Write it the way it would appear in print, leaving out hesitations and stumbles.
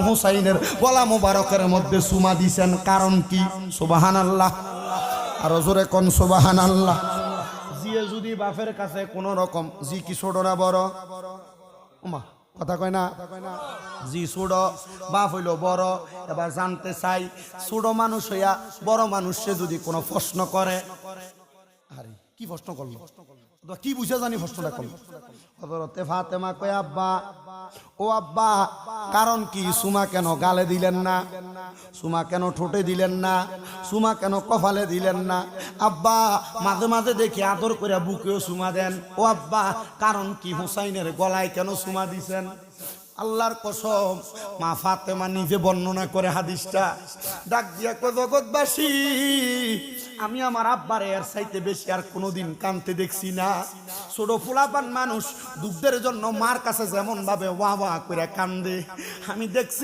হুসাইনের গলা মোবারকের মধ্যে চুমা দিছেন, কারণ কি? সুবহানাল্লাহ। আর জোরে কোন সুবহানাল্লাহ। জিয়ে যদি বাপের কাছে কোন রকম জি কি ছোট না বড়, ওমা কথা কয় না, জি ছোট বাপ হইল বড়, এবার জানতে চাই ছোট মানুষ হইয়া বড় মানুষে যদি কোনো প্রশ্ন করে, আরে কি প্রশ্ন করলো, কি বুঝে জানি প্রশ্নটা করলো। হযরতে ফাতেমা কয় আব্বা, ও আব্বা, কারণ কি সুমা কেন গালে দিলেন না, সুমা কেন ঠোঁটে দিলেন না, সুমা কেন কপালে দিলেন না? আব্বা মাঝে মাঝে দেখি আদর করে বুকেও সুমা দেন। ও আব্বা, কারণ কি হুসাইনের গলায় কেন সুমা দিছেন? আল্লাহর কসম, মা ফাতেমা নিজে বর্ণনা করে হাদিসটা, ডাক দিয়া কয় জগৎবাসী, আমি আমার আব্বারে এর চাইতে বেশি আর কোনোদিন কাঁদতে দেখছি না। ছোট ফুলাপান মানুষ দুধের জন্য মার কাছে যেমন ভাবে ওয়া ওয়া করে কান্দে, আমি দেখছি